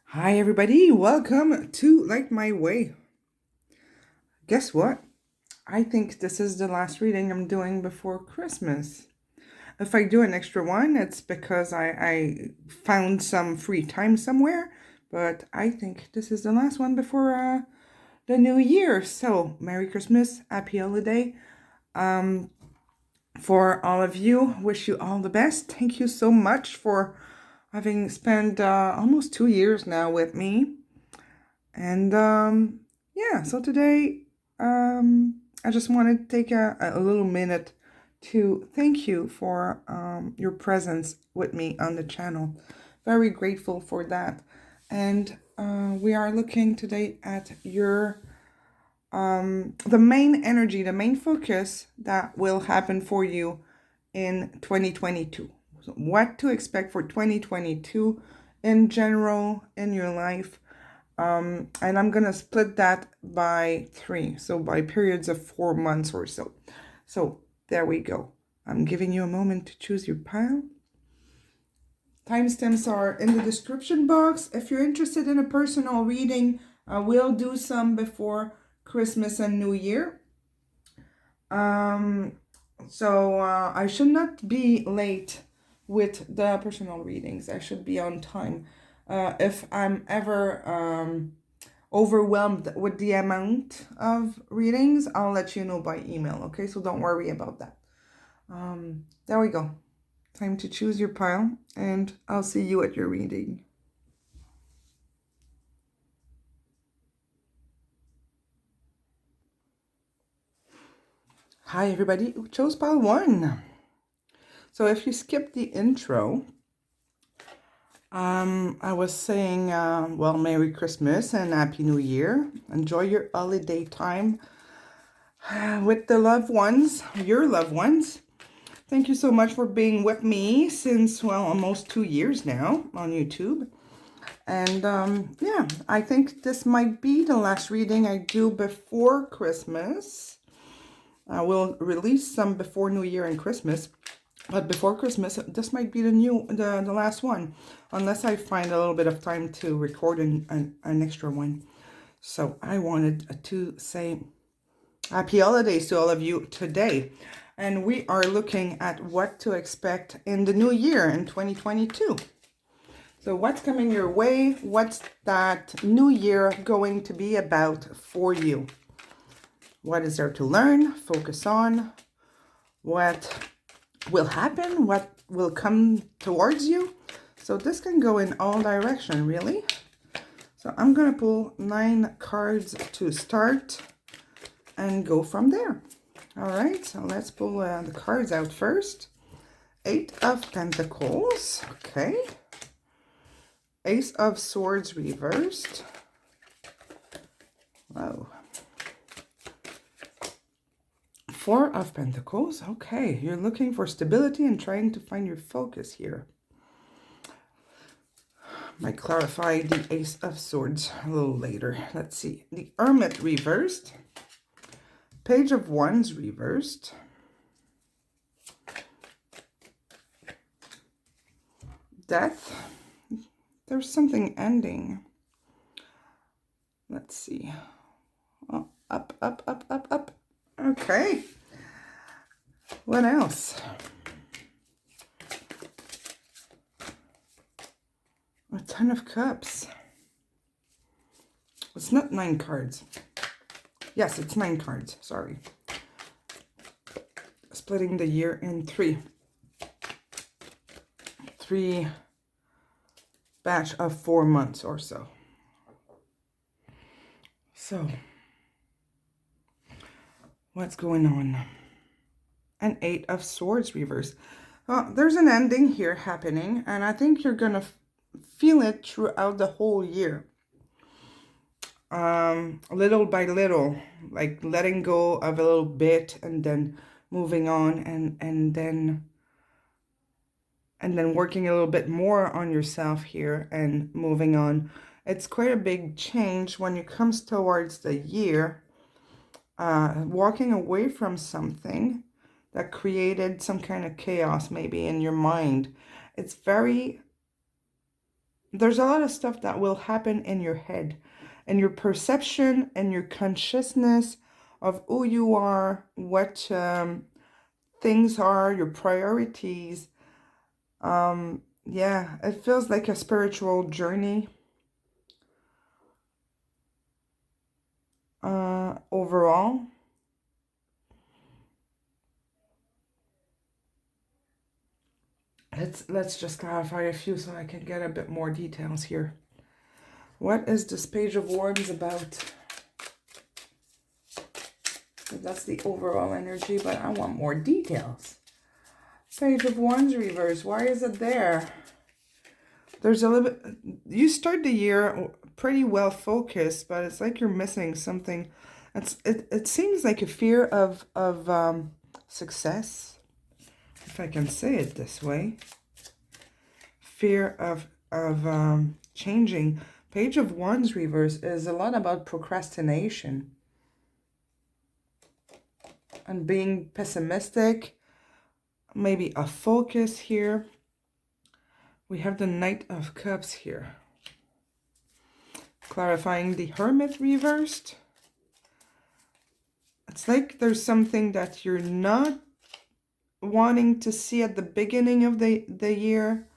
Hi everybody, welcome to Light My Way. Guess what? I think this is the last reading I'm doing before Christmas. If I do an extra one, it's because I found some free time somewhere, but I think this is the last one before the new year. So, Merry Christmas, Happy Holiday. For all of you, wish you all the best. Thank you so much for having spent almost 2 years now with me. And yeah, so today I just wanted to take a little minute to thank you for your presence with me on the channel. Very grateful for that. And we are looking today at your the main energy, the main focus that will happen for you in 2022. So what to expect for 2022 in general in your life. And I'm gonna split that by 3, so by periods of 4 months or so. So there we go. I'm giving you a moment to choose your pile. Timestamps are in the description box. If you're interested in a personal reading, I will do some before Christmas and New Year. So I should not be late with the personal readings. I should be on time. If I'm ever overwhelmed with the amount of readings, I'll let you know by email, okay? So don't worry about that. There we go. Time to choose your pile, and I'll see you at your reading. Hi, everybody who chose pile 1. So if you skip the intro, I was saying, well, Merry Christmas and Happy New Year. Enjoy your holiday time with the loved ones, your loved ones. Thank you so much for being with me since, well, almost 2 years now on YouTube. And yeah, I think this might be the last reading I do before Christmas. I will release some before New Year and Christmas. But before Christmas, this might be the last one, unless I find a little bit of time to record an extra one. So I wanted to say happy holidays to all of you today. And we are looking at what to expect in the new year in 2022. So what's coming your way? What's that new year going to be about for you? What is there to learn, focus on? What will happen? What will come towards you? So this can go in all directions, really. So I'm going to pull 9 cards to start and go from there. All right, so let's pull the cards out first. 8 of Pentacles, okay. Ace of Swords reversed. Wow. 4 of Pentacles. Okay, you're looking for stability and trying to find your focus here. Might clarify the Ace of Swords a little later. Let's see. The Hermit reversed. Page of Wands reversed. Death. There's something ending. Let's see. Oh, up, up, up, up, up. Okay. What else? A Ton of Cups. It's not 9 cards. Yes, it's 9 cards. Sorry. Splitting the year in 3. 3 batch of 4 months or so. So, what's going on? An 8 of Swords reverse. Well, there's an ending here happening, and I think you're going to feel it throughout the whole year. Little by little, like letting go of a little bit and then moving on, and then working a little bit more on yourself here and moving on It's quite a big change when it comes towards the year. Walking away from something that created some kind of chaos maybe in your mind. There's a lot of stuff that will happen in your head and your perception and your consciousness of who you are, what things are, your priorities. Yeah, it feels like a spiritual journey overall. Let's just clarify a few so I can get a bit more details here. What is this Page of Wands about? So that's the overall energy, but I want more details. Page of Wands reverse. Why is it there? There's a little bit... You start the year pretty well focused, but it's like you're missing something. It seems like a fear of success, if I can say it this way. Fear of changing. Page of Wands reverse is a lot about procrastination and being pessimistic, maybe a focus here. We have the Knight of Cups here, clarifying the Hermit reversed. It's like there's something that you're not wanting to see at the beginning of the year,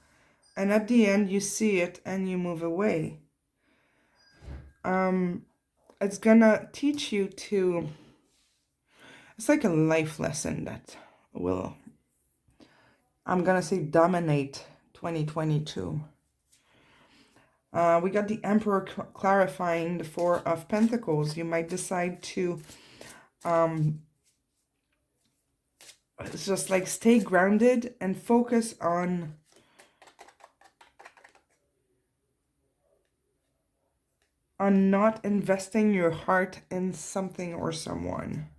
and at the end you see it and you move away. It's gonna teach you to... It's like a life lesson that will, I'm gonna say, dominate 2022. We got the Emperor clarifying the Four of Pentacles. You might decide to it's just like stay grounded and focus on not investing your heart in something or someone.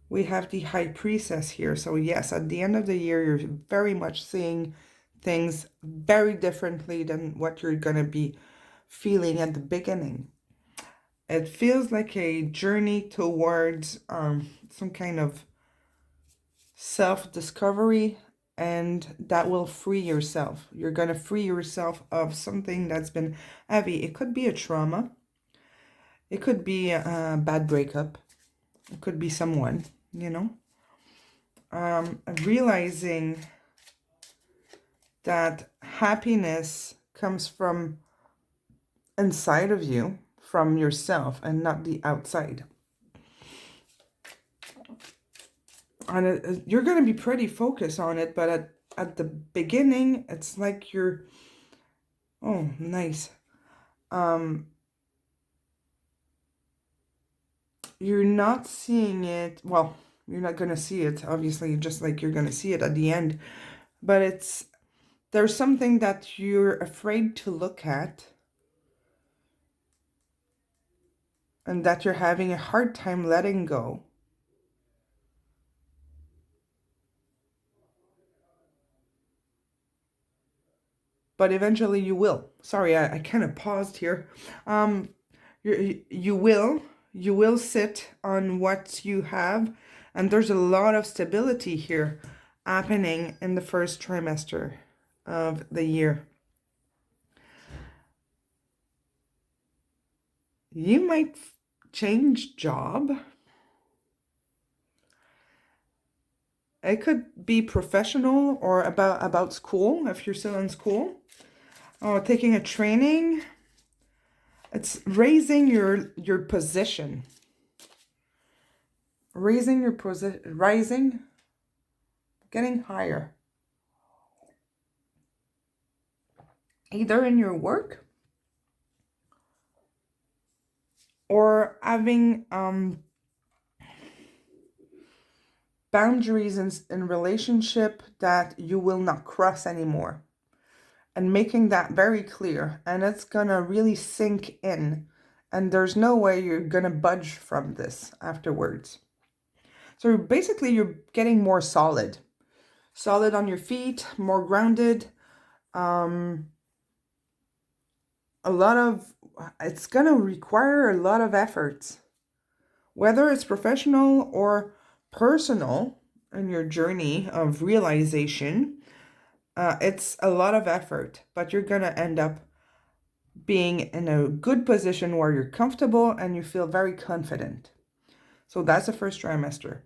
We have the High Priestess here. So yes, at the end of the year, you're very much seeing things very differently than what you're going to be feeling at the beginning. It feels like a journey towards some kind of self-discovery, and that will free yourself. You're going to free yourself of something that's been heavy. It could be a trauma. It could be a bad breakup. It could be someone, you know. Realizing that happiness comes from inside of you, from yourself, and not the outside. And you're going to be pretty focused on it, but at the beginning, it's like you're... Oh, nice. You're not seeing it... Well, you're not going to see it, obviously, just like you're going to see it at the end. But there's something that you're afraid to look at, and that you're having a hard time letting go. But eventually you will. Sorry, I kind of paused here. You will sit on what you have, and there's a lot of stability here happening in the first trimester of the year. You might change job. It could be professional or about school, if you're still in school. Or taking a training. It's raising your position. Raising your position, rising, getting higher. Either in your work or having boundaries in relationship that you will not cross anymore. And making that very clear. And it's going to really sink in. And there's no way you're going to budge from this afterwards. So basically you're getting more solid. Solid on your feet, more grounded. it's going to require a lot of efforts, whether it's professional or personal in your journey of realization. It's a lot of effort, but you're going to end up being in a good position where you're comfortable and you feel very confident. So that's the first trimester.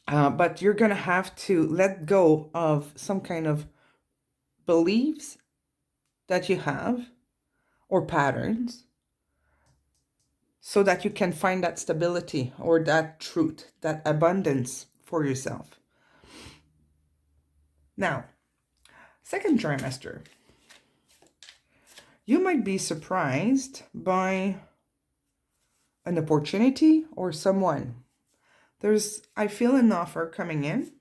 But you're going to have to let go of some kind of beliefs that you have or patterns so that you can find that stability or that truth, that abundance for yourself. Now, second trimester, you might be surprised by an opportunity or someone. I feel an offer coming in,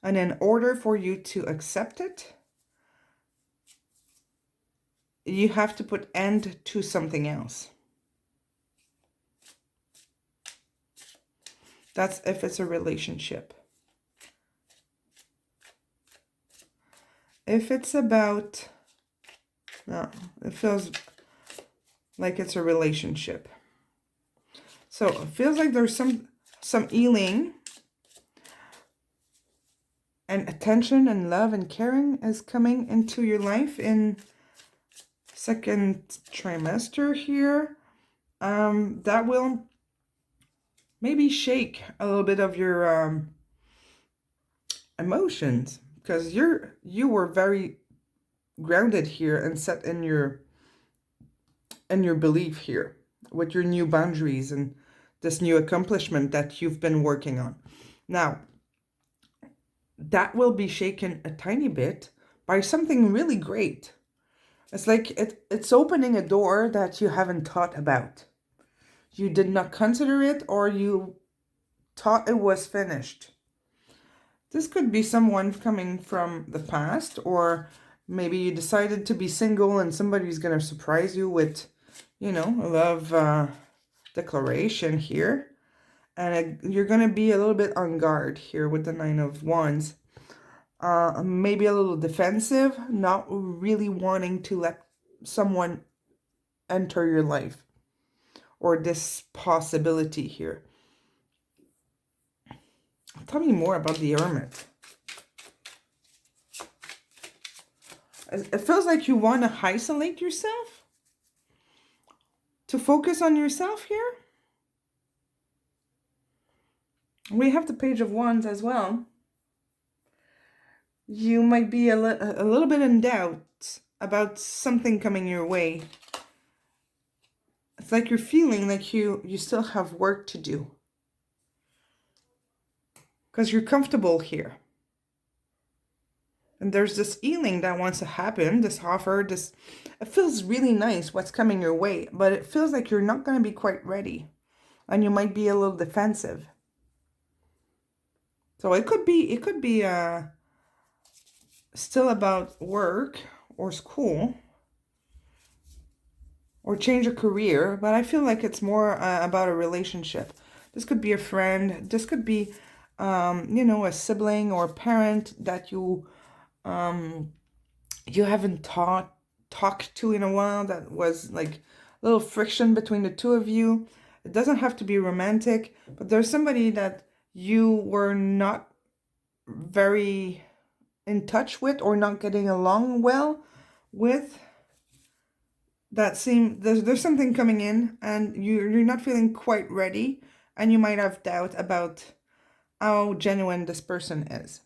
and in order for you to accept it, you have to put end to something else. That's if it's a relationship. If it's about, no, it feels like it's a relationship. So it feels like there's some healing and attention and love and caring is coming into your life in second trimester here. That will maybe shake a little bit of your emotions, because you were very grounded here and set in your belief here with your new boundaries and this new accomplishment that you've been working on. Now, that will be shaken a tiny bit by something really great. It's like it's opening a door that you haven't thought about. You did not consider it, or you thought it was finished. This could be someone coming from the past, or maybe you decided to be single and somebody's going to surprise you with, a love declaration here. And you're going to be a little bit on guard here with the Nine of Wands. Maybe a little defensive, not really wanting to let someone enter your life or this possibility here. Tell me more about the Hermit. It feels like you want to isolate yourself, to focus on yourself here. We have the Page of Wands as well. You might be a little bit in doubt about something coming your way. It's like you're feeling like you still have work to do, because you're comfortable here. And there's this healing that wants to happen, this offer, it feels really nice what's coming your way, but it feels like you're not going to be quite ready, and you might be a little defensive. So it could be still about work or school or change a career, but I feel like it's more about a relationship. This could be a friend. This could be, a sibling or a parent that you haven't talked to in a while. That was like a little friction between the two of you. It doesn't have to be romantic, but there's somebody that you were not very in touch with or not getting along well with. That there's something coming in, and you're not feeling quite ready, and you might have doubt about how genuine this person is.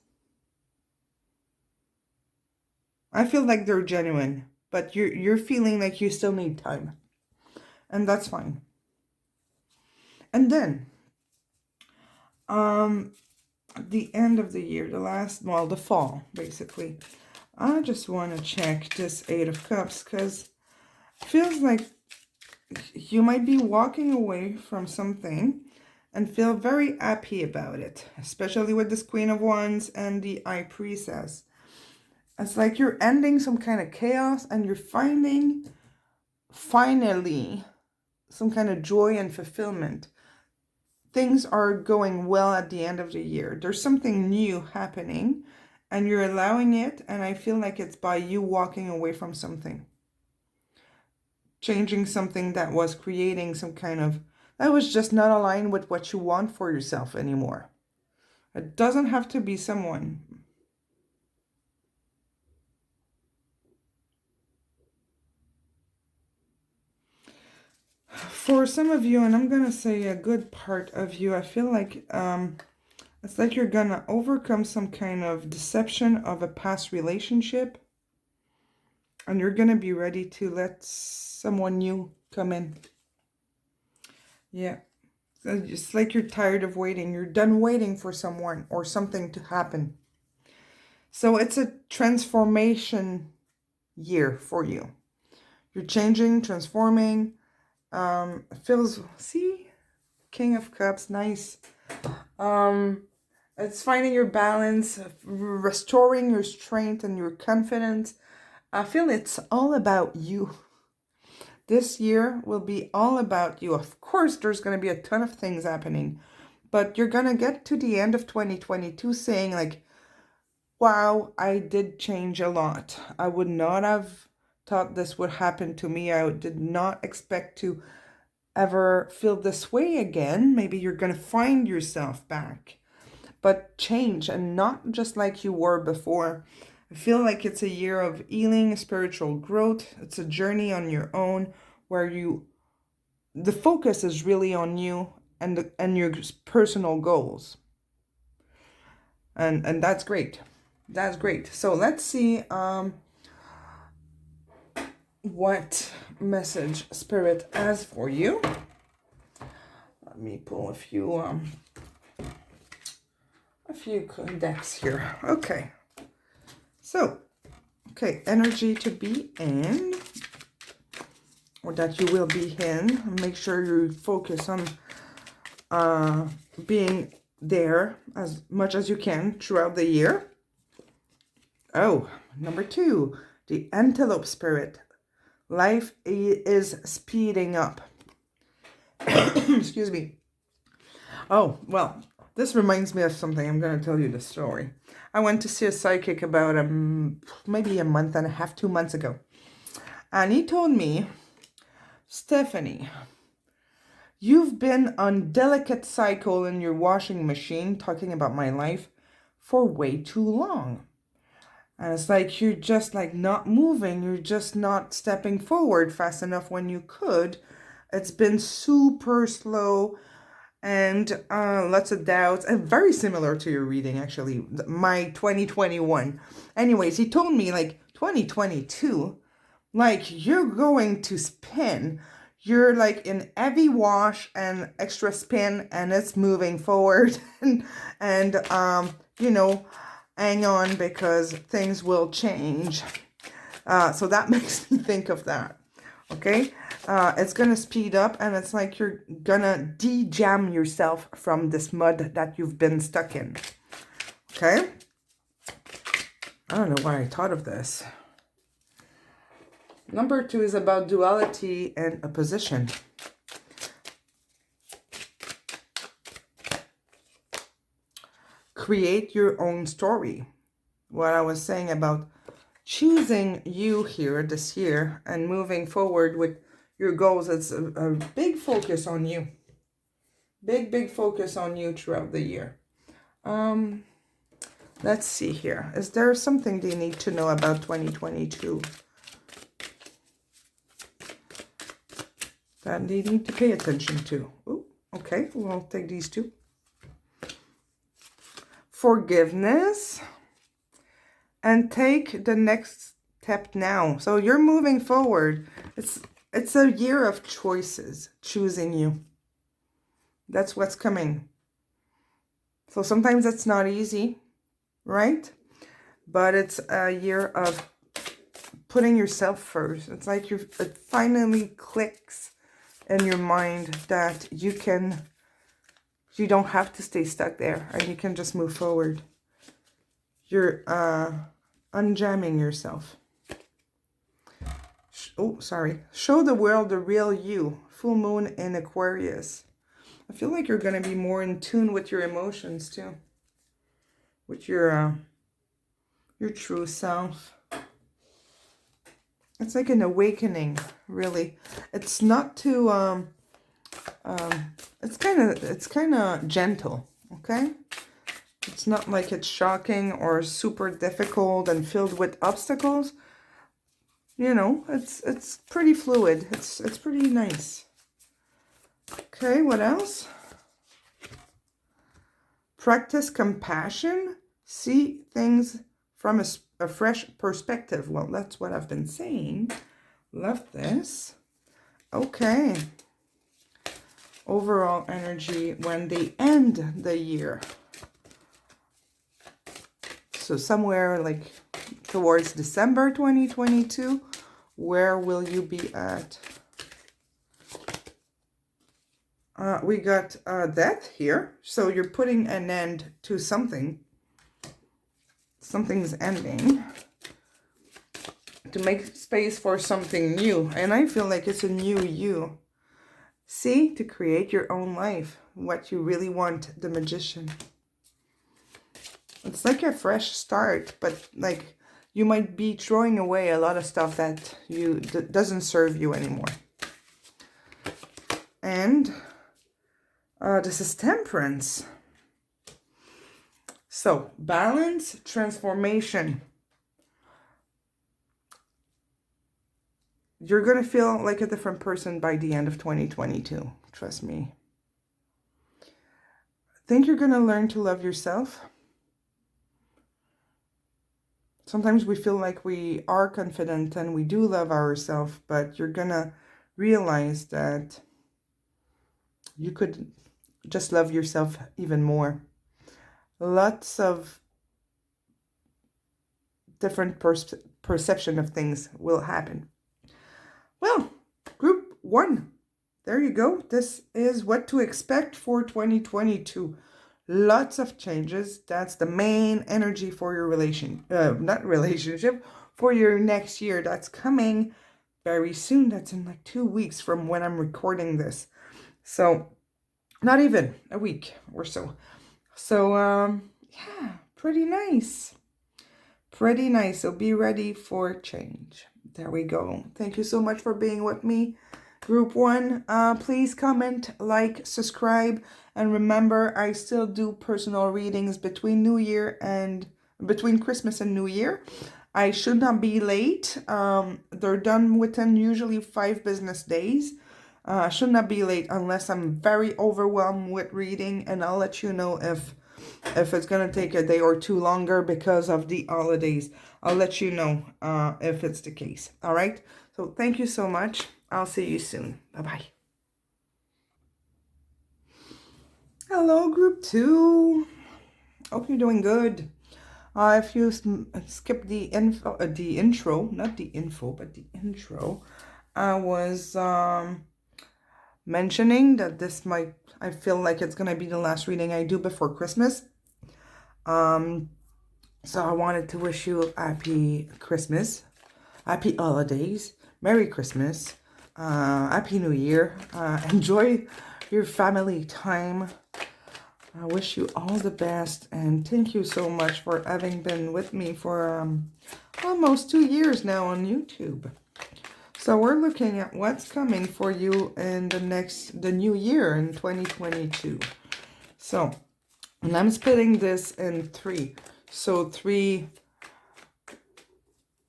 I feel like they're genuine, but you're feeling like you still need time, and that's fine. And then the end of the year, the fall, basically. I just want to check this Eight of Cups, because it feels like you might be walking away from something and feel very happy about it, especially with this Queen of Wands and the High Priestess. It's like you're ending some kind of chaos, and you're finding, finally, some kind of joy and fulfillment. Things are going well at the end of the year. There's something new happening, and you're allowing it, and I feel like it's by you walking away from something. changing something that was creating some kind of, that was just not aligned with what you want for yourself anymore. It doesn't have to be someone. For some of you, and I'm going to say a good part of you, I feel like it's like you're going to overcome some kind of deception of a past relationship. And you're going to be ready to let someone new come in. Yeah. It's like you're tired of waiting. You're done waiting for someone or something to happen. So it's a transformation year for you. You're changing, transforming. Feels, see, King of Cups, nice. It's finding your balance, restoring your strength and your confidence. I feel it's all about you. This year will be all about you. Of course, there's going to be a ton of things happening, but you're going to get to the end of 2022 saying like, wow, I did change a lot. I would not have thought this would happen to me. I did not expect to ever feel this way again. Maybe you're going to find yourself back, but change, and not just like you were before. I feel like it's a year of healing, spiritual growth. It's a journey on your own where the focus is really on you and your personal goals. And that's great. That's great. So let's see what message Spirit has for you. Let me pull a few decks here. Okay. So, okay, energy to be in, or that you will be in. Make sure you focus on being there as much as you can throughout the year. Oh, number 2, the Antelope Spirit. Life is speeding up. Excuse me. Oh, well, this reminds me of something. I'm going to tell you the story. I went to see a psychic about maybe a month and a half, 2 months ago. And he told me, Stephanie, you've been on delicate cycle in your washing machine, talking about my life, for way too long. And it's like you're just like not moving. You're just not stepping forward fast enough when you could. It's been super slow and lots of doubts. And very similar to your reading, actually. My 2021. Anyways, he told me like 2022, like you're going to spin. You're like in heavy wash and extra spin and it's moving forward. and you know, hang on because things will change. So that makes me think of that. Okay. It's going to speed up and it's like you're going to de-jam yourself from this mud that you've been stuck in. Okay. I don't know why I thought of this. Number 2 is about duality and opposition. Create your own story. What I was saying about choosing you here this year and moving forward with your goals. It's a big focus on you. Big focus on you throughout the year. Let's see here. Is there something they need to know about 2022 that they need to pay attention to? Ooh, okay, we'll take these 2. Forgiveness. And take the next step now. So you're moving forward. It's a year of choices, choosing you. That's what's coming. So sometimes it's not easy, right? But it's a year of putting yourself first. It's like it finally clicks in your mind that you don't have to stay stuck there and you can just move forward. You're unjamming yourself. Oh, sorry. Show the world the real you. Full moon in Aquarius. I feel like you're going to be more in tune with your emotions too. With your true self. It's like an awakening, really. It's not too, it's kind of gentle, okay? It's not like it's shocking or super difficult and filled with obstacles. You know, it's pretty fluid. It's pretty nice. Okay, what else? Practice compassion. See things from a fresh perspective. Well, that's what I've been saying. Love this. Okay. Overall energy when they end the year. So somewhere like towards December 2022, where will you be at? We got death here. So you're putting an end to something. Something's ending. To make space for something new. And I feel like it's a new you. See? To create your own life. What you really want, the Magician. It's like a fresh start. But like you might be throwing away a lot of stuff that doesn't serve you anymore. And this is Temperance. So, balance, transformation. You're going to feel like a different person by the end of 2022. Trust me. I think you're going to learn to love yourself. Sometimes we feel like we are confident and we do love ourselves, but you're going to realize that you could just love yourself even more. Lots of different perception of things will happen. Well, group 1. There you go. This is what to expect for 2022. Lots of changes. That's the main energy for your relationship, for your next year. That's coming very soon. That's in like 2 weeks from when I'm recording this. So, not even a week or so. So, yeah, pretty nice. Pretty nice. So be ready for change. There we go. Thank you so much for being with me. Group 1, please comment, like, subscribe. And remember, I still do personal readings between Christmas and New Year. I should not be late. They're done within usually 5 business days. Should not be late unless I'm very overwhelmed with reading, and I'll let you know if it's going to take a day or 2 longer because of the holidays. I'll let you know if it's the case. All right? So thank you so much. I'll see you soon. Bye-bye. Hello, group 2. Hope you're doing good. If you skip the intro, not the info, but the intro, I was mentioning that I feel like it's gonna be the last reading I do before Christmas. So I wanted to wish you happy Christmas, happy holidays, Merry Christmas, Happy New Year. Enjoy your family time. I wish you all the best, and thank you so much for having been with me for almost 2 years now on YouTube. So we're looking at what's coming for you in the new year in 2022. So, and I'm splitting this in 3. So 3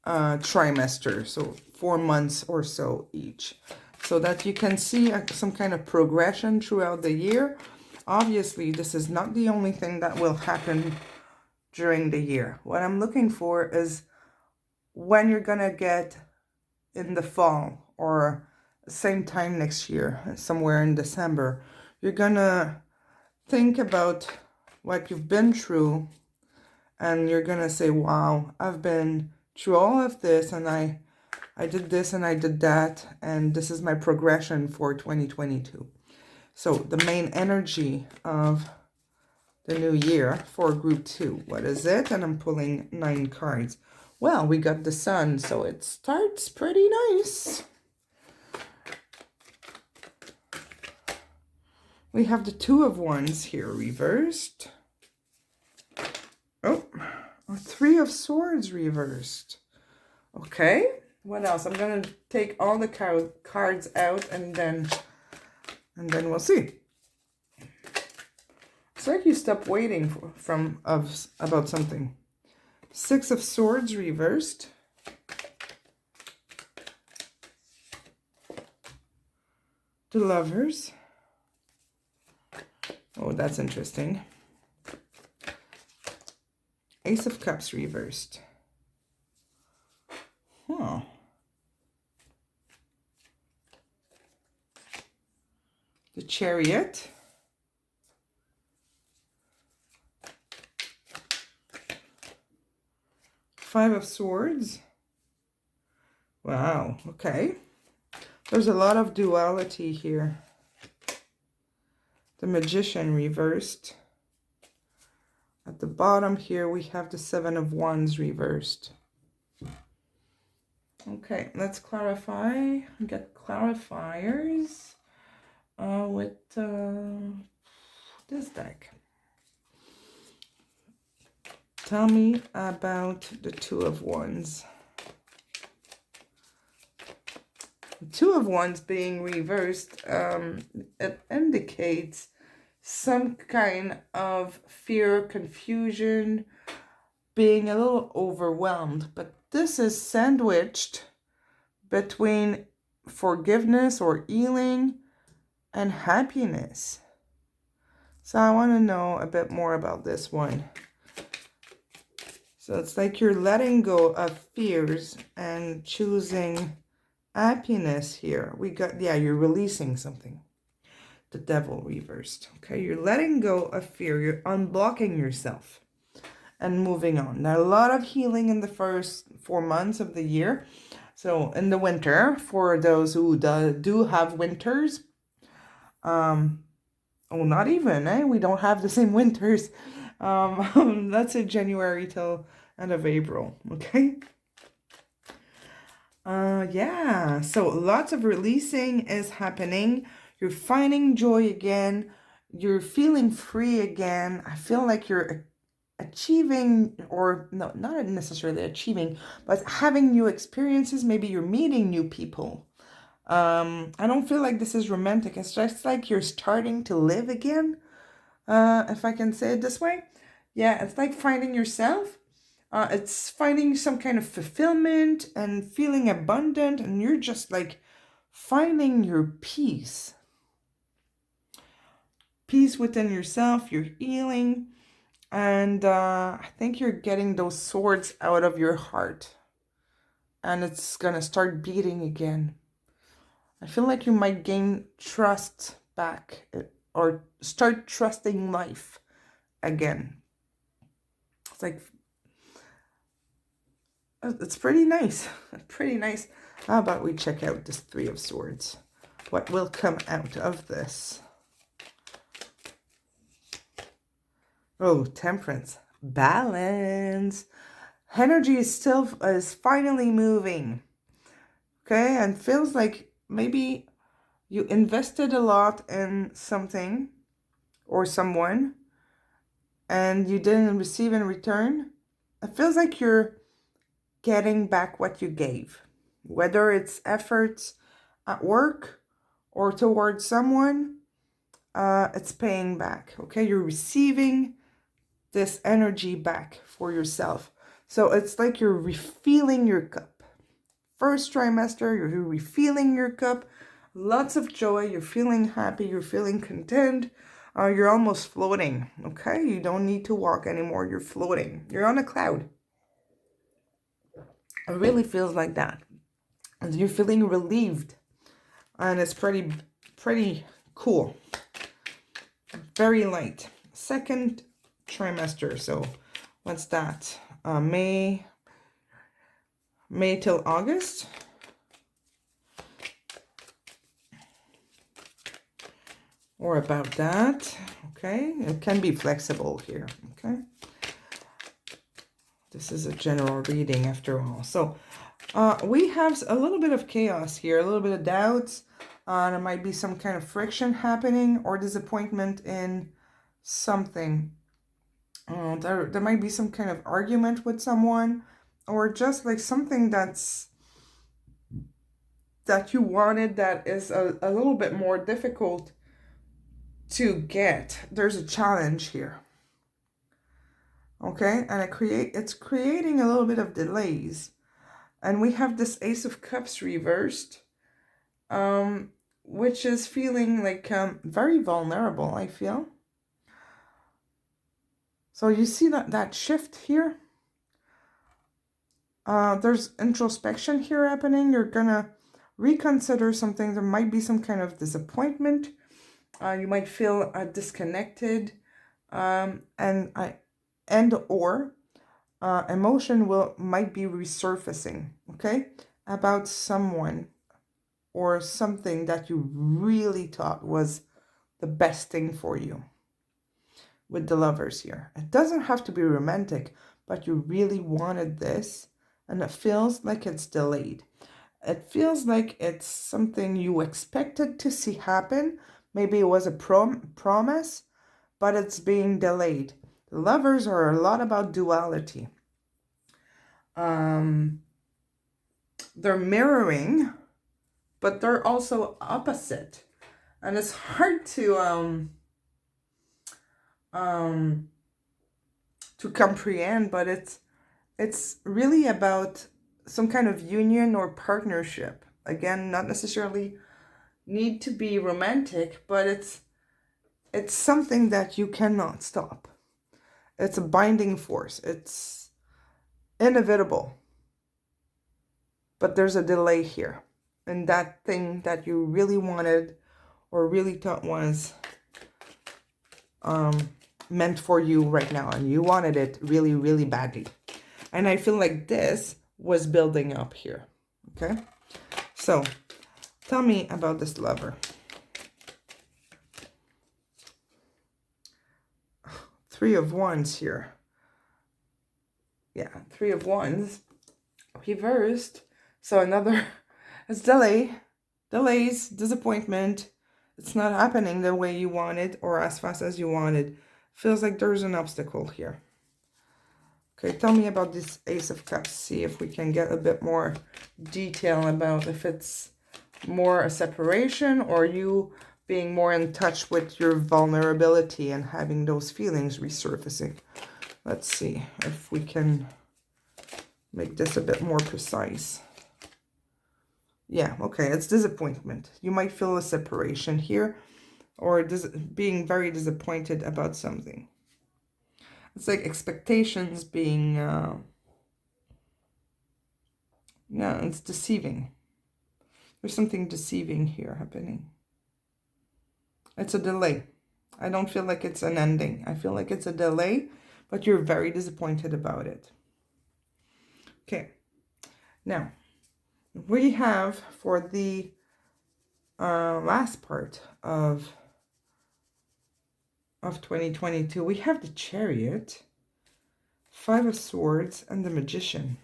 trimesters, so 4 months or so each, so that you can see some kind of progression throughout the year. Obviously, this is not the only thing that will happen during the year. What I'm looking for is when you're gonna get in the fall or same time next year, somewhere in December, you're gonna think about what you've been through, and you're gonna say, wow, I've been through all of this, and I did this and I did that, and this is my progression for 2022. So the main energy of the new year for group 2, what is it? And I'm pulling 9 cards. Well, we got the Sun, so it starts pretty nice. We have the 2 of Wands here reversed. Oh, 3 of Swords reversed. Okay, What else? I'm going to take all the cards out and then we'll see. It's like you stop waiting about something. Six of Swords reversed. The Lovers. Oh, that's interesting. Ace of Cups reversed. Huh. The Chariot. Five of Swords. Wow, okay. There's a lot of duality here. The Magician reversed. At the bottom here, we have the Seven of Wands reversed. Okay, let's clarify. Get clarifiers with this deck. Tell me about the Two of Wands. The Two of Wands being reversed, it indicates some kind of fear, confusion, being a little overwhelmed. But this is sandwiched between forgiveness or healing and happiness. So I want to know a bit more about this one. So it's like you're letting go of fears and choosing happiness here. We got, yeah, you're releasing something. The Devil reversed. Okay, you're letting go of fear. You're unblocking yourself and moving on. Now, a lot of healing in the first 4 months of the year. So in the winter, for those who do have winters, oh, not even, eh? We don't have the same winters. That's in January till end of April, okay? Yeah, so lots of releasing is happening. You're finding joy again. You're feeling free again. I feel like you're achieving, or no, not necessarily achieving, but having new experiences. Maybe you're meeting new people. I don't feel like this is romantic. It's just like you're starting to live again, if I can say it this way. Yeah, it's like finding yourself. It's finding some kind of fulfillment and feeling abundant, and you're just like finding your peace. Peace within yourself, you're healing, and I think you're getting those swords out of your heart, and it's gonna start beating again. I feel like you might gain trust back, or start trusting life again. It's like, it's pretty nice. Pretty nice. How about we check out this Three of Swords? What will come out of this? Oh, Temperance. Balance. Energy is finally moving. Okay, and feels like maybe you invested a lot in something or someone and you didn't receive in return. It feels like you're getting back what you gave, whether it's efforts at work or towards someone. It's paying back. Okay, you're receiving this energy back for yourself. So it's like you're refilling your cup. First trimester, you're refilling your cup. Lots of joy. You're feeling happy. You're feeling content. You're almost floating. Okay, you don't need to walk anymore. You're floating. You're on a cloud. It really feels like that. And you're feeling relieved. And it's pretty cool. Very light. Second trimester. So what's that? May till August. Or about that. Okay. It can be flexible here. Okay. This is a general reading after all. So we have a little bit of chaos here, a little bit of doubts. There might be some kind of friction happening or disappointment in something. There might be some kind of argument with someone, or just like something that's that you wanted that is a little bit more difficult to get. There's a challenge here. Okay, and it's creating a little bit of delays. And we have this Ace of Cups reversed, which is feeling like very vulnerable, I feel. So you see that shift here? There's introspection here happening. You're gonna reconsider something. There might be some kind of disappointment. You might feel disconnected, and or emotion might be resurfacing. Okay, about someone or something that you really thought was the best thing for you. With the Lovers here, it doesn't have to be romantic, but you really wanted this, and it feels like it's delayed. It feels like it's something you expected to see happen. Maybe it was a promise, but it's being delayed. The Lovers are a lot about duality. They're mirroring, but they're also opposite. And it's hard to comprehend, but it's really about some kind of union or partnership. Again, not necessarily need to be romantic, but it's something that you cannot stop. It's a binding force. It's inevitable. But there's a delay here. And that thing that you really wanted or really thought was meant for you right now, and you wanted it really, really badly. And I feel like this was building up here. Okay, so tell me about this Lover. Three of Wands here. Yeah, Three of Wands reversed. So another, it's delays, disappointment. It's not happening the way you wanted or as fast as you wanted. Feels like there's an obstacle here. Okay, tell me about this Ace of Cups. See if we can get a bit more detail about if it's more a separation or you being more in touch with your vulnerability and having those feelings resurfacing. Let's see if we can make this a bit more precise. Yeah, okay, it's disappointment. You might feel a separation here or being very disappointed about something. It's like expectations being, yeah, it's deceiving. There's something deceiving here happening. It's a delay. I don't feel like it's an ending. I feel like it's a delay, but you're very disappointed about it. Okay, now we have for the last part of 2022, we have the Chariot, Five of Swords, and the Magician.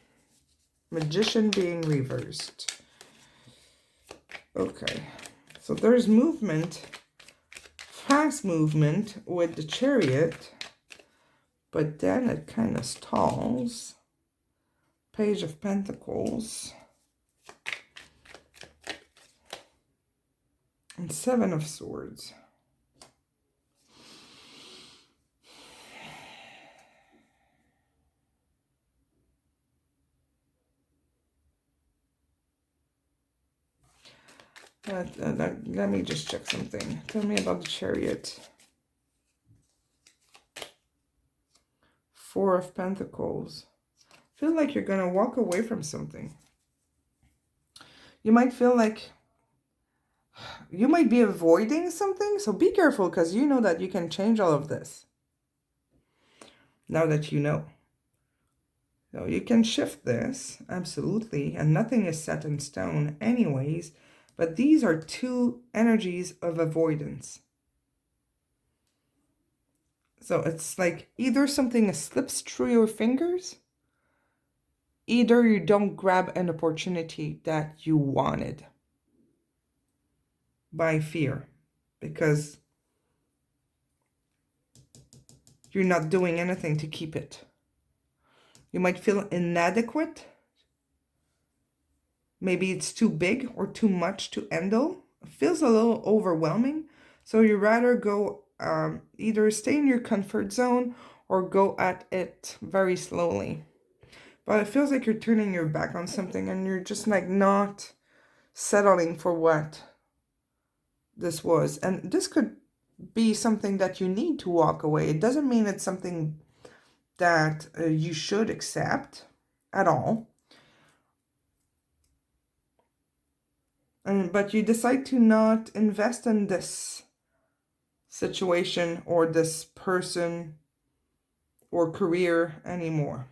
Magician being reversed. Okay, so there's movement, fast movement with the Chariot, but then it kind of stalls. Page of Pentacles. And Seven of Swords. Let me just check something. Tell me about the Chariot. Four of Pentacles. Feel like you're going to walk away from something. You might feel like you might be avoiding something. So be careful, because you know that you can change all of this. Now that you know. So you can shift this, absolutely. And nothing is set in stone anyways. But these are two energies of avoidance. So it's like either something slips through your fingers, either you don't grab an opportunity that you wanted by fear, because you're not doing anything to keep it. You might feel inadequate Maybe it's too big or too much to handle. It feels a little overwhelming. So you rather go either stay in your comfort zone or go at it very slowly. But it feels like you're turning your back on something and you're just like not settling for what this was. And this could be something that you need to walk away. It doesn't mean it's something that you should accept at all. But you decide to not invest in this situation or this person or career anymore.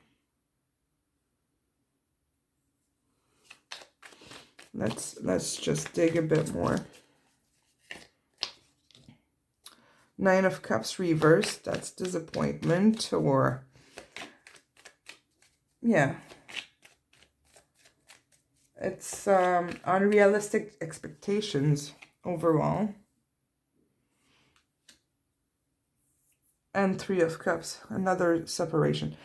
Let's just dig a bit more. Nine of Cups reversed, that's disappointment, or yeah, it's unrealistic expectations overall. And Three of Cups, another separation.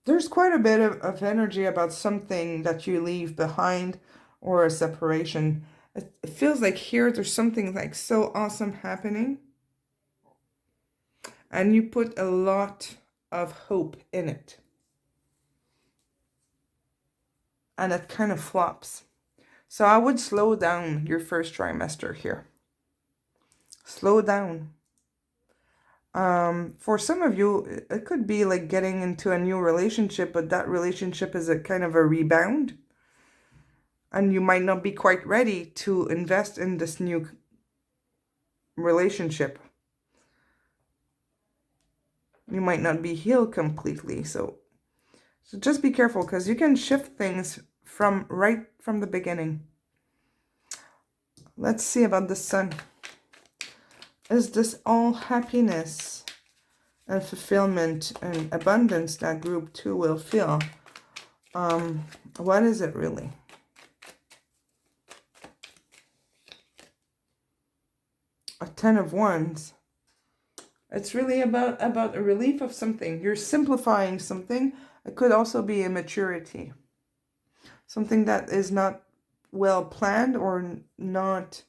There's quite a bit of energy about something that you leave behind or a separation. It feels like here there's something like so awesome happening. And you put a lot of hope in it. And it kind of flops. So I would slow down your first trimester here. Slow down. For some of you, it could be like getting into a new relationship, but that relationship is a kind of a rebound. And you might not be quite ready to invest in this new relationship. You might not be healed completely. So just be careful, because you can shift things right from the beginning. Let's see about the Sun. Is this all happiness and fulfillment and abundance that group 2 will feel? What is it really? A 10 of Wands. It's really about a relief of something. You're simplifying something. It could also be immaturity. Something that is not well planned or not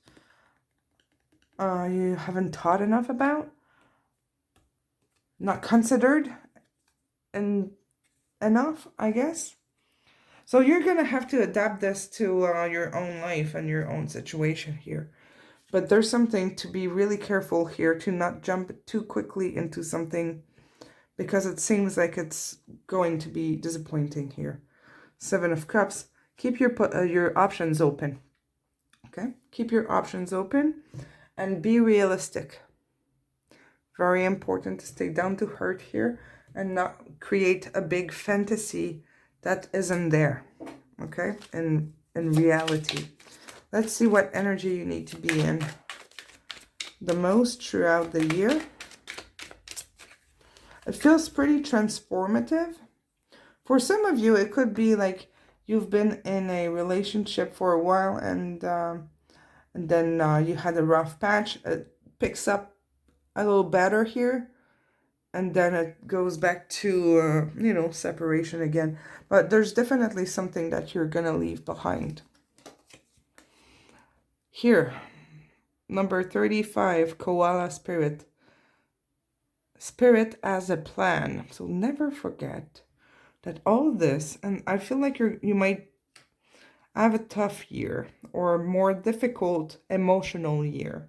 you haven't thought enough about. Not considered enough, I guess. So you're going to have to adapt this to your own life and your own situation here. But there's something to be really careful here, to not jump too quickly into something, because it seems like it's going to be disappointing here. Seven of Cups. Keep your options open. Okay? Keep your options open and be realistic. Very important to stay down to earth here and not create a big fantasy that isn't there. Okay? In reality. Let's see what energy you need to be in the most throughout the year. It feels pretty transformative. For some of you, it could be like you've been in a relationship for a while and then you had a rough patch. It picks up a little better here. And then it goes back to, separation again. But there's definitely something that you're going to leave behind. Here, number 35, Koala Spirit. Spirit as a plan. So never forget that all this, and I feel like you might have a tough year or a more difficult emotional year.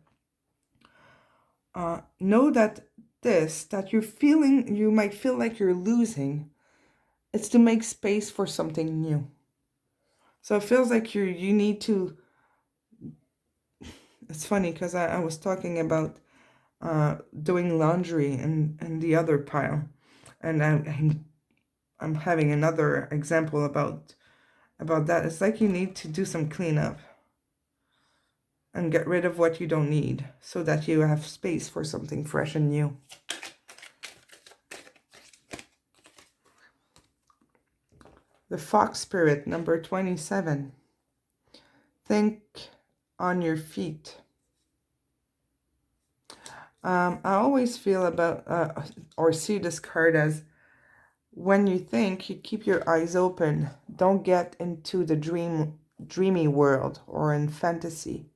Know that that you might feel like you're losing, it's to make space for something new. So it feels like you need to. It's funny because I was talking about doing laundry in the other pile, and I'm having another example about that. It's like you need to do some cleanup and get rid of what you don't need so that you have space for something fresh and new. The Fox Spirit, number 27. Think on your feet. I always feel about or see this card as, when you think, you keep your eyes open. Don't get into the dream dreamy world or in fantasy.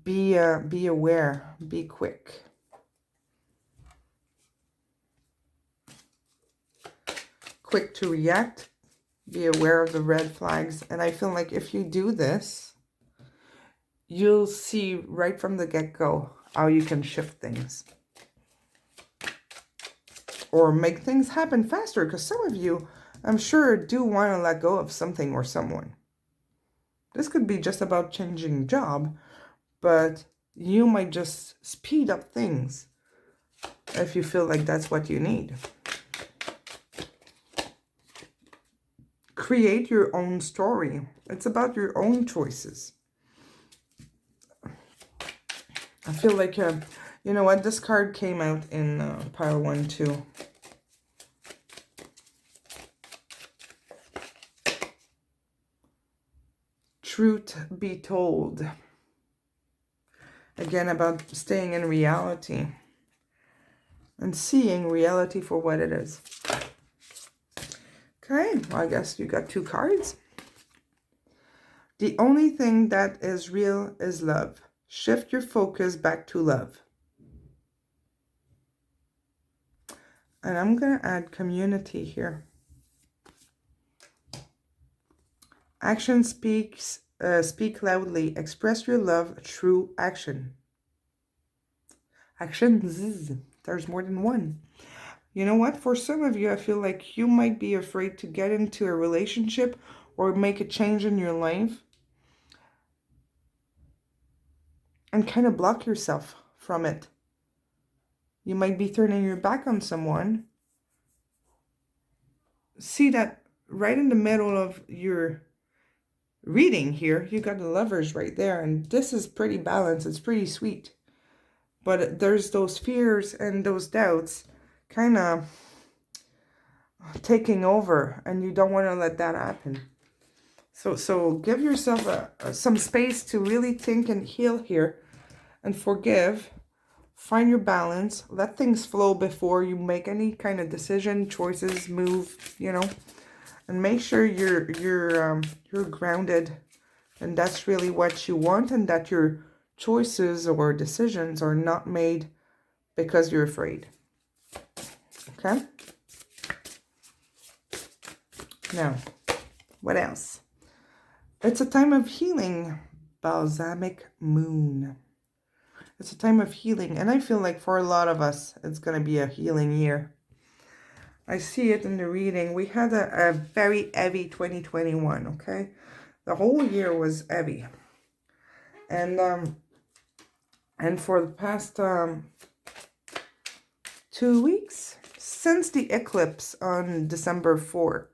Be aware, be quick. Quick to react, be aware of the red flags. And I feel like if you do this, you'll see right from the get-go how you can shift things. Or make things happen faster, because some of you, I'm sure, do want to let go of something or someone. This could be just about changing job, but you might just speed up things if you feel like that's what you need. Create your own story. It's about your own choices. I feel like, you know what, this card came out in pile 1 too. Truth be told. Again, about staying in reality and seeing reality for what it is. Okay, well, I guess you got 2 cards. The only thing that is real is love. Shift your focus back to love. And I'm going to add community here. Action speak loudly. Express your love through action. Action, there's more than one. You know what? For some of you, I feel like you might be afraid to get into a relationship or make a change in your life and kind of block yourself from it. You might be turning your back on someone. See that right in the middle of your reading here, you got the Lovers right there, and this is pretty balanced. It's pretty sweet. But there's those fears and those doubts kind of taking over, and you don't want to let that happen. So give yourself some space to really think and heal here and forgive. Find your balance. Let things flow before you make any kind of decision, choices, move, you know. And make sure you're grounded, and that's really what you want, and that your choices or decisions are not made because you're afraid. Okay? Now, what else? It's a time of healing. Balsamic moon. It's a time of healing, and I feel like for a lot of us, it's going to be a healing year. I see it in the reading. We had a very heavy 2021, okay? The whole year was heavy. And for the past 2 weeks, since the eclipse on December 4th,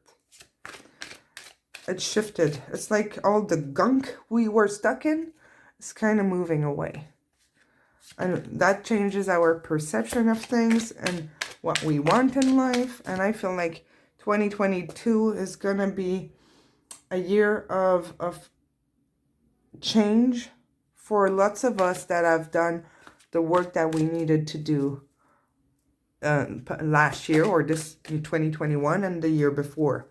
it shifted. It's like all the gunk we were stuck in is kind of moving away. And that changes our perception of things and what we want in life. And I feel like 2022 is going to be a year of change for lots of us that have done the work that we needed to do last year, or this 2021 and the year before.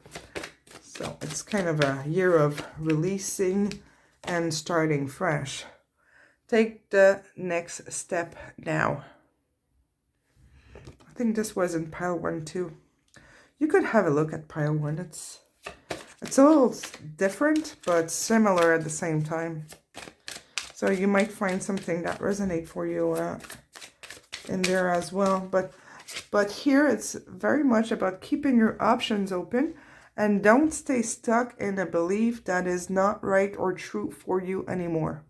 So it's kind of a year of releasing and starting fresh. Take the next step now. I think this was in pile 1 too. You could have a look at pile 1. It's a little different, but similar at the same time. So you might find something that resonates for you in there as well. But here it's very much about keeping your options open, and don't stay stuck in a belief that is not right or true for you anymore.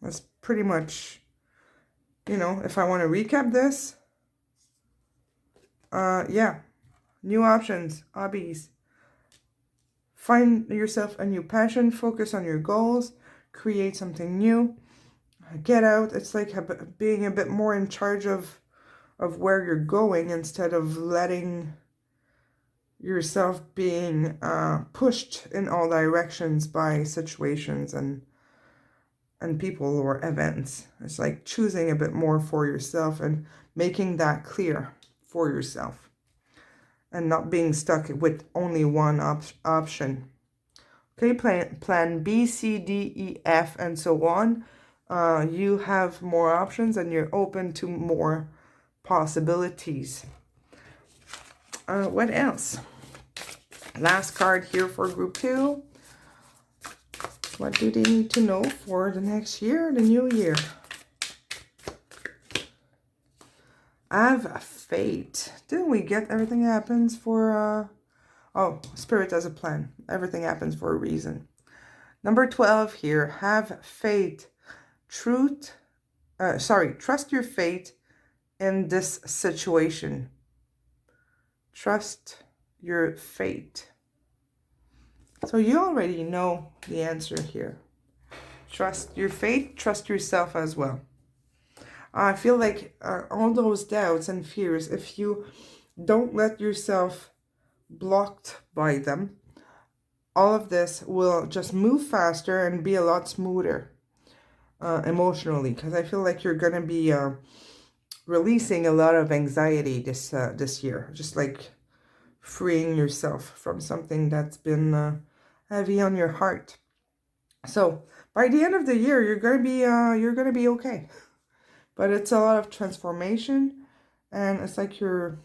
That's pretty much, you know, if I want to recap this, yeah, new options, hobbies. Find yourself a new passion, focus on your goals, create something new, get out. It's like being a bit more in charge of where you're going, instead of letting yourself being pushed in all directions by situations and people or events. It's like choosing a bit more for yourself and making that clear for yourself. and not being stuck with only one option. Okay, plan B, C, D, E, F, and so on. You have more options and you're open to more possibilities. What else? Last card here for group 2. What do they need to know for the next year, the new year? Have faith. Didn't we get everything happens for... Oh, Spirit has a plan. Everything happens for a reason. Number 12 here. Have faith. Trust your fate in this situation. Trust your fate. So you already know the answer here. Trust your fate. Trust yourself as well. I feel like all those doubts and fears, if you don't let yourself blocked by them, all of this will just move faster and be a lot smoother emotionally, because I feel like you're going to be releasing a lot of anxiety this year, just like freeing yourself from something that's been heavy on your heart. So by the end of the year, you're going to be okay. But it's a lot of transformation, and it's like you're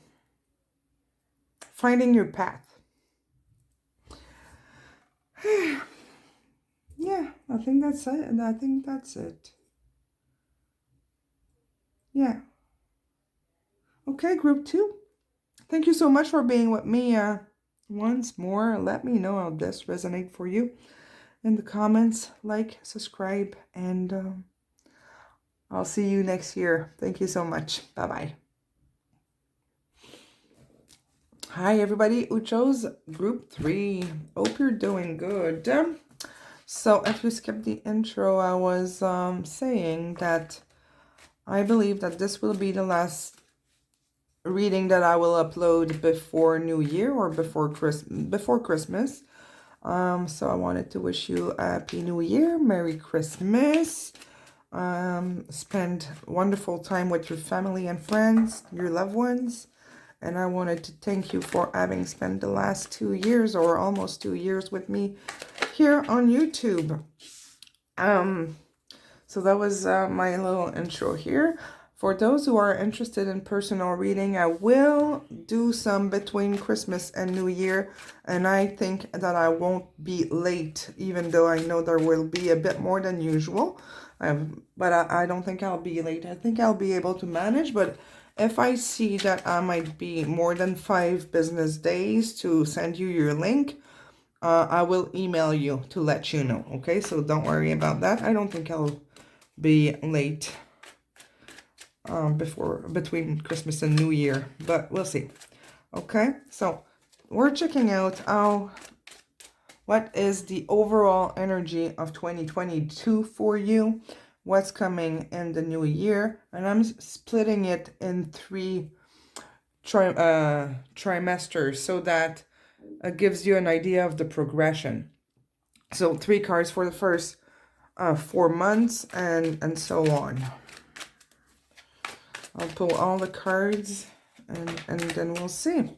finding your path. Yeah, I think that's it. Yeah. Okay, group 2. Thank you so much for being with me once more. Let me know how this resonates for you in the comments. Like, subscribe, and I'll see you next year. Thank you so much. Bye-bye. Hi, everybody who chose group 3. Hope you're doing good. So if you skipped the intro, I was saying that I believe that this will be the last reading that I will upload before New Year or before Christmas. So I wanted to wish you a Happy New Year, Merry Christmas. Spend wonderful time with your family and friends, your loved ones. And I wanted to thank you for having spent the last 2 years or almost 2 years with me here on YouTube. So that was my little intro here. For those who are interested in personal reading, I will do some between Christmas and New Year. And I think that I won't be late, even though I know there will be a bit more than usual. But I don't think I'll be late. I think I'll be able to manage, but if I see that I might be more than 5 business days to send you your link, I will email you to let you know. Okay, so don't worry about that. I don't think I'll be late between Christmas and New Year, but we'll see. Okay, so we're checking out what is the overall energy of 2022 for you. What's coming in the new year, and I'm splitting it in 3 trimesters so that it gives you an idea of the progression. So 3 cards for the first 4 months and so on. I'll pull all the cards and then we'll see.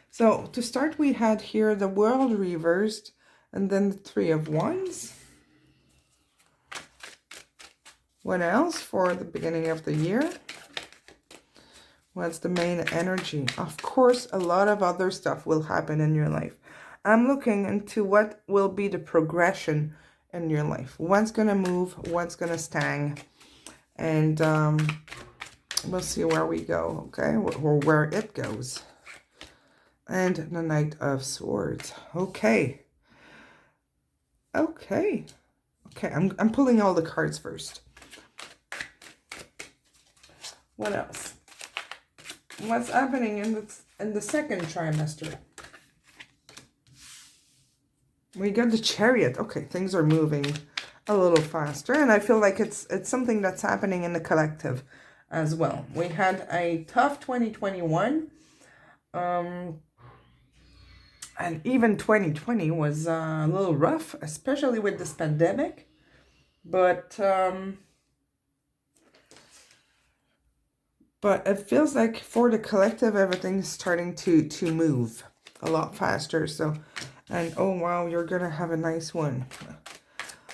So to start, we had here the World reversed and then the 3 of Wands. What else for the beginning of the year? What's the main energy? Of course, a lot of other stuff will happen in your life. I'm looking into what will be the progression in your life. What's going to move, what's going to stand. And we'll see where we go, okay? Or where it goes. And the Knight of Swords. Okay. Okay. Okay, I'm pulling all the cards first. What else? What's happening in the second trimester? We got the Chariot. Okay, things are moving a little faster, and I feel like it's something that's happening in the collective as well. We had a tough 2021, and even 2020 was a little rough, especially with this pandemic. But But it feels like for the collective, everything's starting to move a lot faster. So, and oh wow, you're gonna have a nice one.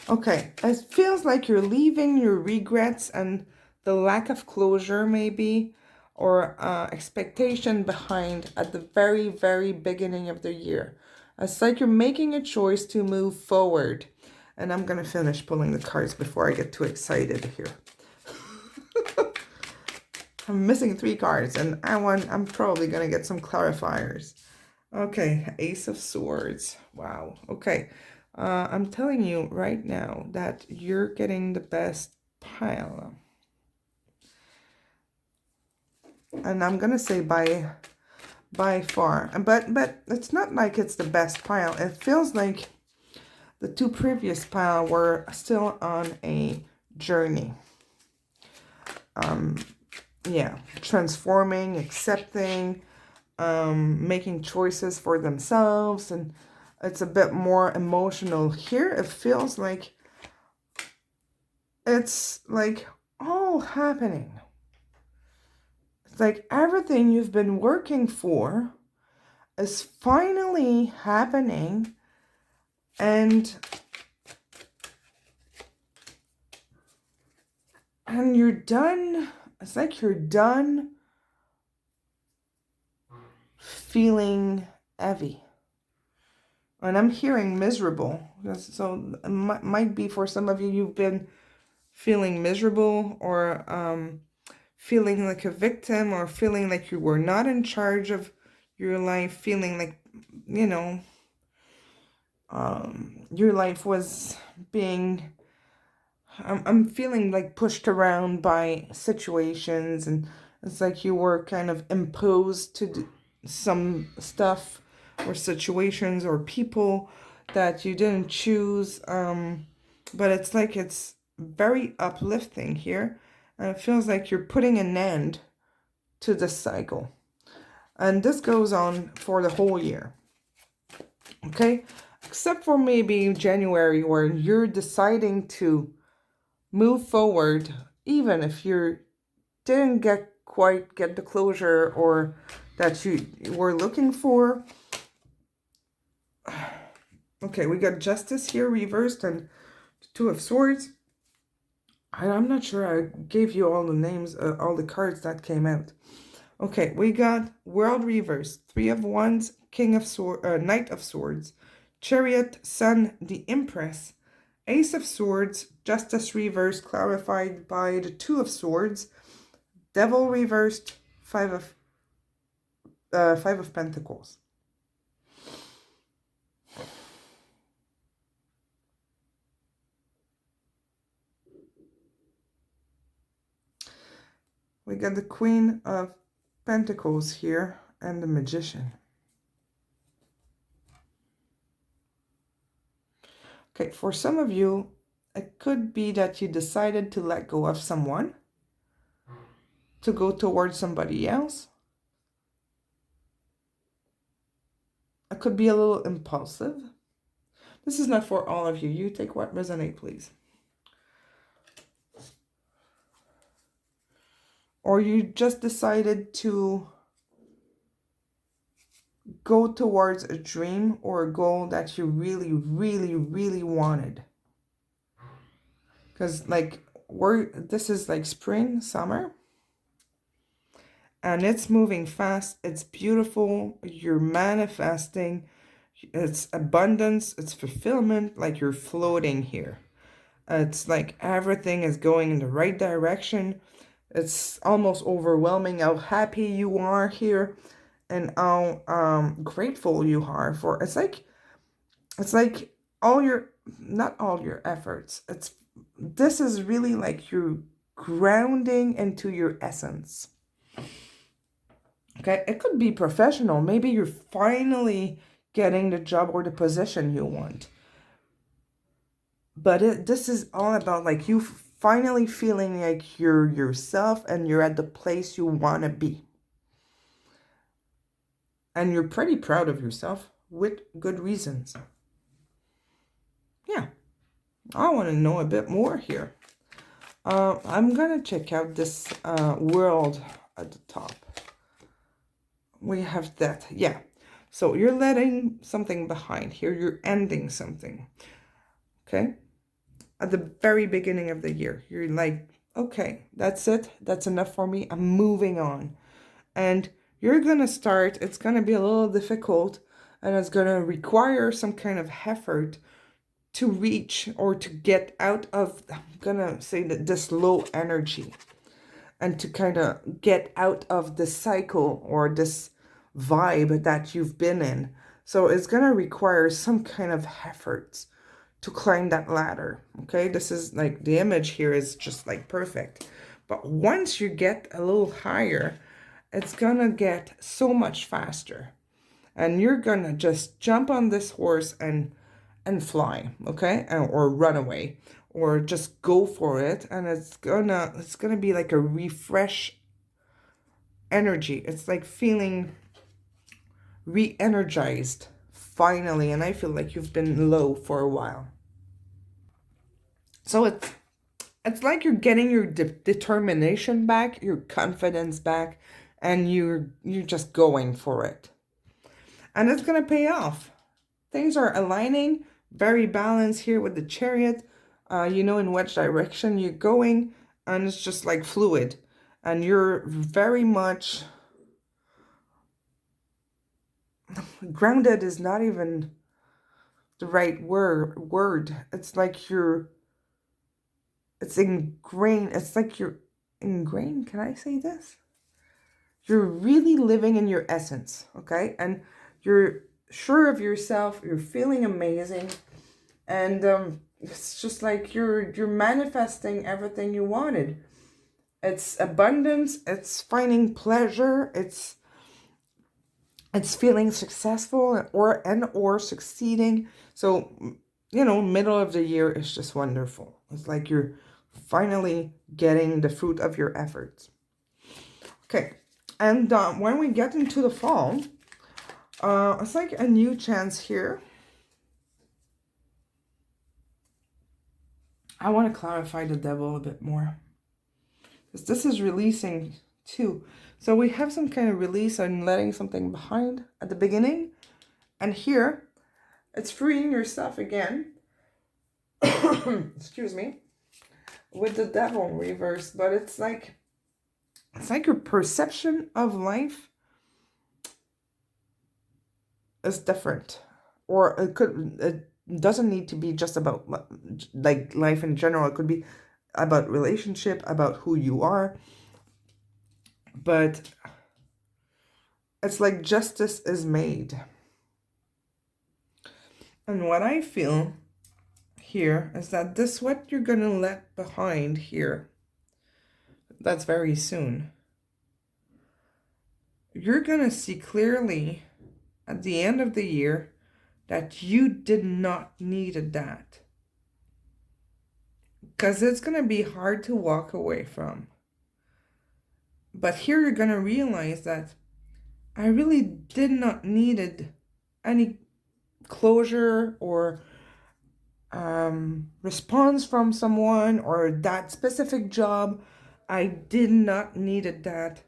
Okay, it feels like you're leaving your regrets and the lack of closure maybe, or expectation behind at the very, very beginning of the year. It's like you're making a choice to move forward. And I'm going to finish pulling the cards before I get too excited here. I'm missing 3 cards, and I'm probably going to get some clarifiers. Okay, Ace of Swords. Wow. Okay. I'm telling you right now that you're getting the best pile. And I'm going to say by far. But it's not like it's the best pile. It feels like the 2 previous pile were still on a journey. Yeah, transforming, accepting, making choices for themselves, and it's a bit more emotional. Here it feels like it's like all happening. It's like everything you've been working for is finally happening, and you're done. It's like you're done feeling heavy. And I'm hearing miserable. So it might be for some of you, you've been feeling miserable, or feeling like a victim, or feeling like you were not in charge of your life, feeling like, you know, your life was being, I'm feeling like pushed around by situations, and it's like you were kind of imposed to do some stuff or situations or people that you didn't choose. But it's like it's very uplifting here, and it feels like you're putting an end to this cycle. And this goes on for the whole year. Okay? Except for maybe January, where you're deciding to move forward, even if you didn't quite get the closure or that you were looking for. Okay, we got Justice here reversed and 2 of Swords. I'm not sure I gave you all the names, all the cards that came out. Okay, we got World reversed, 3 of Wands, King of Swords, Knight of Swords, Chariot, Sun, the Empress, Ace of Swords, Justice reversed, clarified by the 2 of Swords, Devil reversed, 5 of Pentacles. We got the Queen of Pentacles here and the Magician. Okay, for some of you, it could be that you decided to let go of someone to go towards somebody else. It could be a little impulsive. This is not for all of you. You take what resonates, please. Or you just decided to go towards a dream or a goal that you really, really, really wanted. Because like this is like spring, summer. And it's moving fast. It's beautiful. You're manifesting. It's abundance. It's fulfillment. Like you're floating here. It's like everything is going in the right direction. It's almost overwhelming how happy you are here, and how grateful you are for. It's like all your, not all your efforts. This is really like you're grounding into your essence. Okay, it could be professional. Maybe you're finally getting the job or the position you want. But this is all about like you finally feeling like you're yourself and you're at the place you want to be. And you're pretty proud of yourself with good reasons. Yeah, I want to know a bit more here. I'm going to check out this World at the top. We have that. Yeah. So you're letting something behind here. You're ending something. Okay. At the very beginning of the year, you're like, okay, that's it. That's enough for me. I'm moving on. And you're going to start. It's going to be a little difficult. And it's going to require some kind of effort to reach or to get out of, I'm going to say that, this low energy. And to kind of get out of the cycle or this vibe that you've been in. So it's going to require some kind of effort to climb that ladder. Okay, this is like, the image here is just like perfect. But once you get a little higher, it's going to get so much faster. And you're going to just jump on this horse and fly, okay? Or run away, or just go for it. And it's gonna be like a refresh energy. It's like feeling re-energized finally. And I feel like you've been low for a while. So it's like you're getting your determination back, your confidence back, and you're just going for it. And it's gonna pay off. Things are aligning, very balanced here with the Chariot. You know in which direction you're going, and it's just like fluid. And you're very much grounded is not even the right word. It's like it's ingrained. It's like you're ingrained. Can I say this? You're really living in your essence, okay? And you're sure of yourself. You're feeling amazing. And it's just like you're manifesting everything you wanted. It's abundance. It's finding pleasure. It's feeling successful or succeeding. So, you know, middle of the year is just wonderful. It's like you're finally getting the fruit of your efforts. Okay. And when we get into the fall, it's like a new chance here. I want to clarify the devil a bit more, because this is releasing too. So we have some kind of release and letting something behind at the beginning. And here, it's freeing yourself again. Excuse me. With the devil reverse. But it's like your perception of life is different. Or it doesn't need to be just about like life in general. It could be about relationship, about who you are. But it's like justice is made. And what I feel here is that this what you're going to let behind here. That's very soon. You're going to see clearly at the end of the year that you did not need that. Because it's going to be hard to walk away from. But here you're going to realize that I really did not needed any closure or response from someone or that specific job. I did not needed that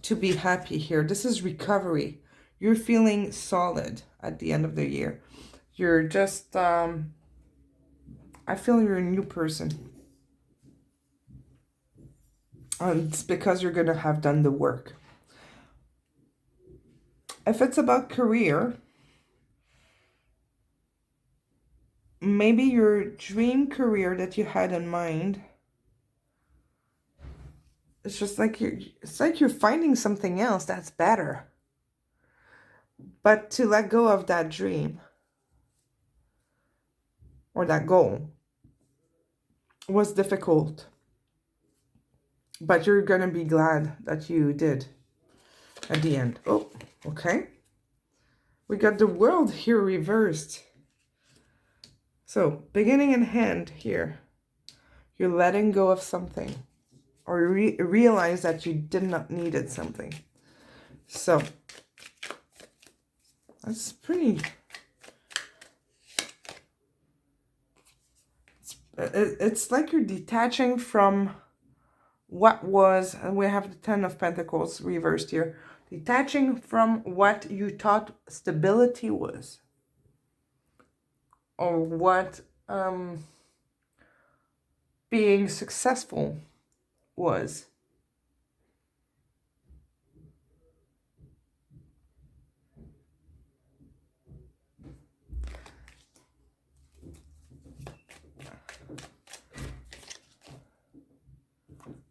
to be happy here. This is recovery. You're feeling solid at the end of the year. You're just, I feel you're a new person. And it's because you're going to have done the work. If it's about career, maybe your dream career that you had in mind, it's just like you're finding something else that's better. But to let go of that dream or that goal was difficult. But you're going to be glad that you did at the end. Oh, okay. We got the world here reversed. So, beginning and end here. You're letting go of something. Or realize that you did not needed something. So, that's pretty... It's like you're detaching from what was, and we have the Ten of Pentacles reversed here, detaching from what you thought stability was, or what being successful was.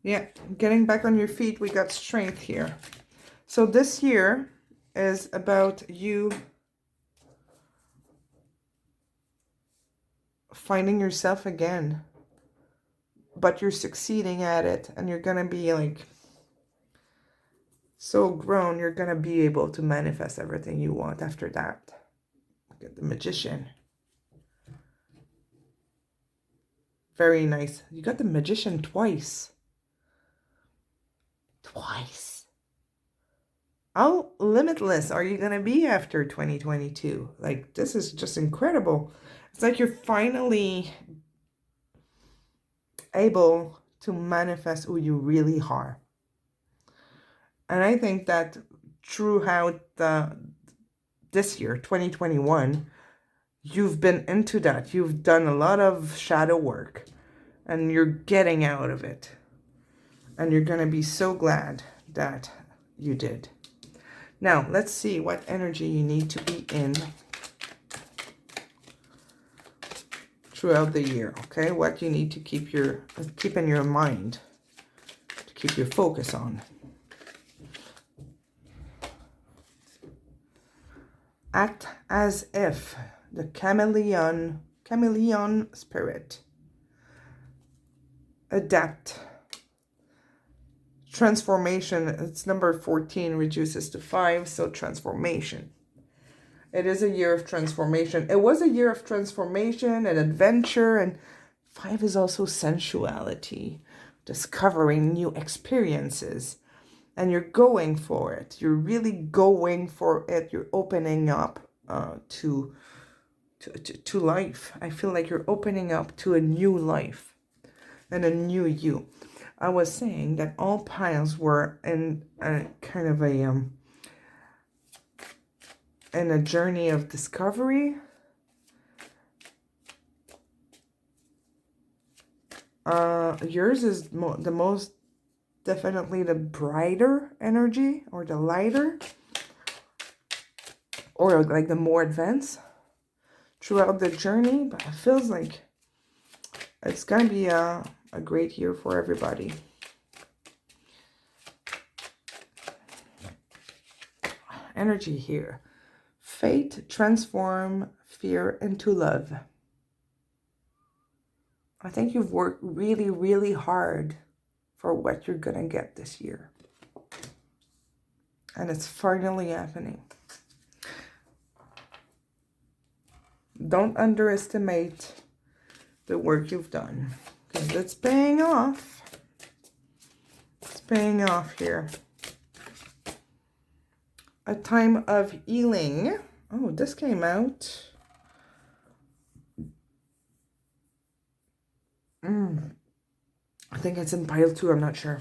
Yeah, getting back on your feet, we got strength here. So this year is about you finding yourself again, but you're succeeding at it, and you're gonna be like so grown, you're gonna be able to manifest everything you want after that. Look at the Magician. Very nice. You got the Magician twice. Twice. How limitless are you gonna be after 2022? Like, this is just incredible. It's like you're finally able to manifest who you really are. And I think that throughout this year, 2021, you've been into that. You've done a lot of shadow work, and you're getting out of it. And you're going to be so glad that you did. Now, let's see what energy you need to be in throughout the year, okay? What you need to keep in your mind, to keep your focus on. Act as if, the chameleon spirit. Adapt. Transformation, it's number 14, reduces to 5, so transformation. It is a year of transformation. It was a year of transformation and adventure, and 5 is also sensuality, discovering new experiences, and you're going for it. You're really going for it. You're opening up to life. I feel like you're opening up to a new life and a new you. I was saying that all piles were in a kind of in a journey of discovery. Yours is the most definitely the brighter energy, or the lighter, or like the more advanced throughout the journey. But it feels like it's gonna be a great year for everybody. Energy here. Fate, transform fear into love. I think you've worked really, really hard for what you're going to get this year. And it's finally happening. Don't underestimate the work you've done, because it's paying off. It's paying off here. A time of healing. Oh, this came out. I think it's in pile 2, I'm not sure.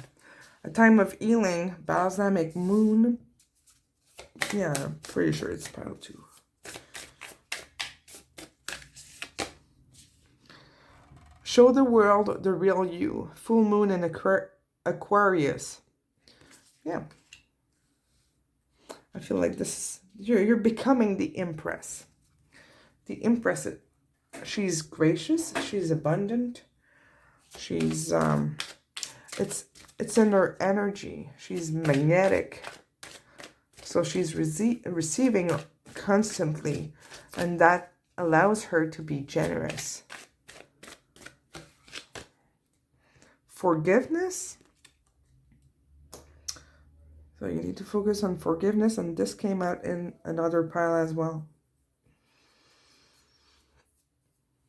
A time of healing, balsamic moon. Yeah, I'm pretty sure it's pile 2. Show the world the real you. Full moon in Aquarius. Yeah. I feel like this, you're becoming the Empress. The Empress, she's gracious, she's abundant. She's, it's in her energy. She's magnetic. So she's receiving constantly, and that allows her to be generous. Forgiveness. So you need to focus on forgiveness, and this came out in another pile as well.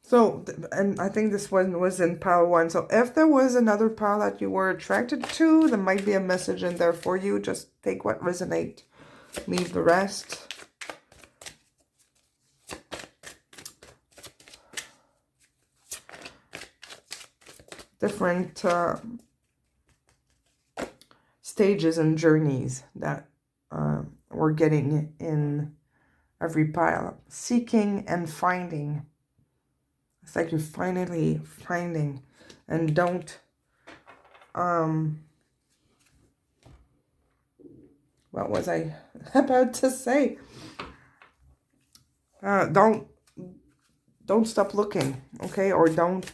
So, and I think this one was in pile 1. So if there was another pile that you were attracted to, there might be a message in there for you. Just take what resonates. Leave the rest. Different stages and journeys that we're getting in every pile. Seeking and finding. It's like you're finally finding. And don't, what was I about to say? Don't stop looking, okay? Or don't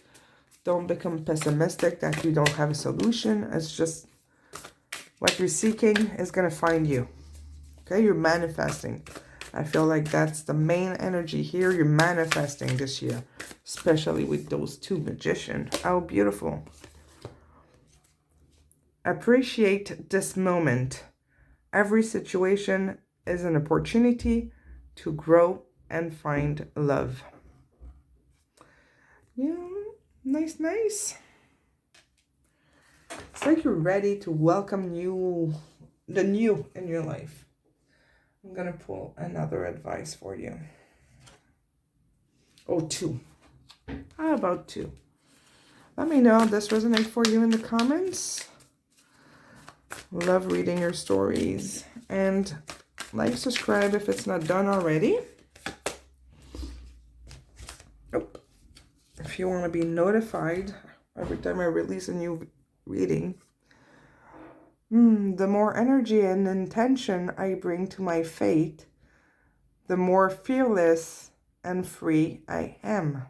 become pessimistic that you don't have a solution. It's just what you're seeking is going to find you, okay? You're manifesting. I feel like that's the main energy here. You're manifesting this year, especially with those two magicians. How beautiful. Appreciate this moment. Every situation is an opportunity to grow and find love. Yeah, nice, nice. It's like you're ready to welcome the new in your life. I'm going to pull another advice for you. Oh, 2. How about 2? Let me know if this resonates for you in the comments. Love reading your stories. And like, subscribe if it's not done already. Nope. If you want to be notified every time I release a new reading. The more energy and intention I bring to my fate, the more fearless and free I am.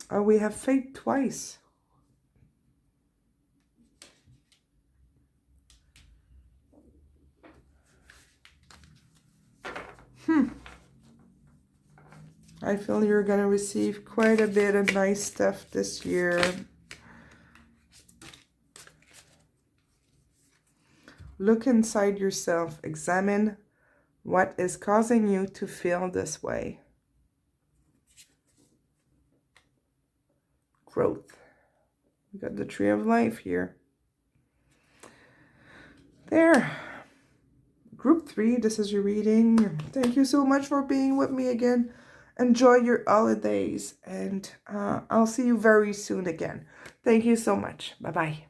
Oh, we have fate twice. I feel you're going to receive quite a bit of nice stuff this year. Look inside yourself. Examine what is causing you to feel this way. Growth. We got the Tree of Life here. There. Group 3, this is your reading. Thank you so much for being with me again. Enjoy your holidays, and I'll see you very soon again. Thank you so much. Bye-bye.